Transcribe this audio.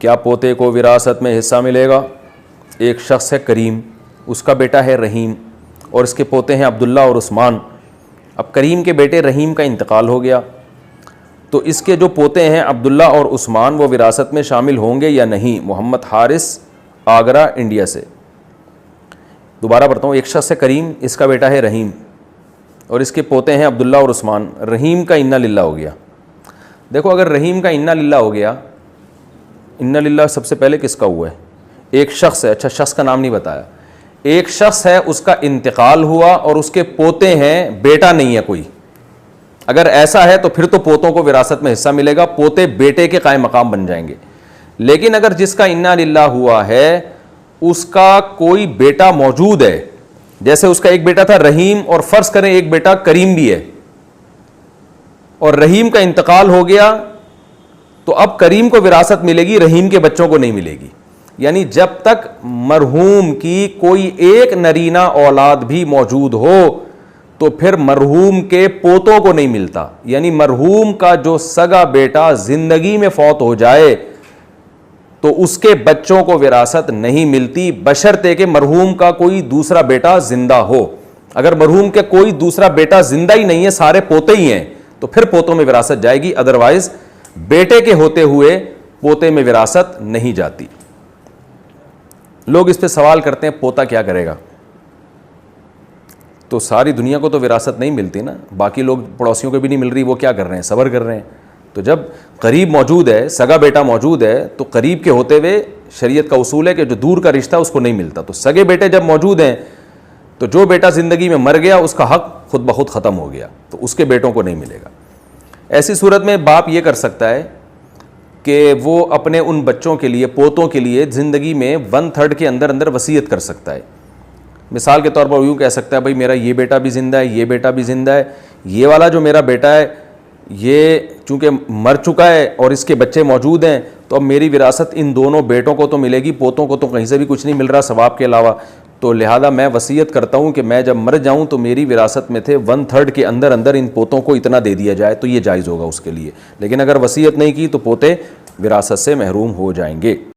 کیا پوتے کو وراثت میں حصہ ملے گا؟ ایک شخص ہے کریم، اس کا بیٹا ہے رحیم، اور اس کے پوتے ہیں عبداللہ اور عثمان۔ اب کریم کے بیٹے رحیم کا انتقال ہو گیا، تو اس کے جو پوتے ہیں عبداللہ اور عثمان وہ وراثت میں شامل ہوں گے یا نہیں؟ محمد حارث، آگرہ، انڈیا سے۔ دوبارہ پڑھتا ہوں، ایک شخص ہے کریم، اس کا بیٹا ہے رحیم، اور اس کے پوتے ہیں عبداللہ اور عثمان۔ رحیم کا انا للہ ہو گیا۔ دیکھو اگر رحیم کا انا للہ ہو گیا، انا للہ سب سے پہلے کس کا ہوا ہے؟ ایک شخص ہے، اچھا شخص کا نام نہیں بتایا، ایک شخص ہے اس کا انتقال ہوا اور اس کے پوتے ہیں، بیٹا نہیں ہے کوئی۔ اگر ایسا ہے تو پھر تو پوتوں کو وراثت میں حصہ ملے گا، پوتے بیٹے کے قائم مقام بن جائیں گے۔ لیکن اگر جس کا انا للہ ہوا ہے اس کا کوئی بیٹا موجود ہے، جیسے اس کا ایک بیٹا تھا رحیم اور فرض کریں ایک بیٹا کریم بھی ہے، اور رحیم کا انتقال ہو گیا تو اب کریم کو وراثت ملے گی، رحیم کے بچوں کو نہیں ملے گی۔ یعنی جب تک مرحوم کی کوئی ایک نرینہ اولاد بھی موجود ہو تو پھر مرحوم کے پوتوں کو نہیں ملتا۔ یعنی مرحوم کا جو سگا بیٹا زندگی میں فوت ہو جائے تو اس کے بچوں کو وراثت نہیں ملتی، بشرطے کہ مرحوم کا کوئی دوسرا بیٹا زندہ ہو۔ اگر مرحوم کے کوئی دوسرا بیٹا زندہ ہی نہیں ہے، سارے پوتے ہی ہیں، تو پھر پوتوں میں وراثت جائے گی، ادروائز بیٹے کے ہوتے ہوئے پوتے میں وراثت نہیں جاتی۔ لوگ اس پہ سوال کرتے ہیں پوتا کیا کرے گا؟ تو ساری دنیا کو تو وراثت نہیں ملتی نا، باقی لوگ پڑوسیوں کو بھی نہیں مل رہی، وہ کیا کر رہے ہیں؟ صبر کر رہے ہیں۔ تو جب قریب موجود ہے، سگا بیٹا موجود ہے، تو قریب کے ہوتے ہوئے شریعت کا اصول ہے کہ جو دور کا رشتہ اس کو نہیں ملتا۔ تو سگے بیٹے جب موجود ہیں تو جو بیٹا زندگی میں مر گیا اس کا حق خود بخود ختم ہو گیا، تو اس کے بیٹوں کو نہیں ملے گا۔ ایسی صورت میں باپ یہ کر سکتا ہے کہ وہ اپنے ان بچوں کے لیے، پوتوں کے لیے زندگی میں 1/3 کے اندر اندر وصیت کر سکتا ہے۔ مثال کے طور پر یوں کہہ سکتا ہے بھائی میرا یہ بیٹا بھی زندہ ہے، یہ بیٹا بھی زندہ ہے، یہ والا جو میرا بیٹا ہے یہ چونکہ مر چکا ہے اور اس کے بچے موجود ہیں، تو اب میری وراثت ان دونوں بیٹوں کو تو ملے گی، پوتوں کو تو کہیں سے بھی کچھ نہیں مل رہا ثواب کے علاوہ، تو لہذا میں وصیت کرتا ہوں کہ میں جب مر جاؤں تو میری وراثت میں تھے 1/3 کے اندر اندر ان پوتوں کو اتنا دے دیا جائے، تو یہ جائز ہوگا اس کے لیے۔ لیکن اگر وصیت نہیں کی تو پوتے وراثت سے محروم ہو جائیں گے۔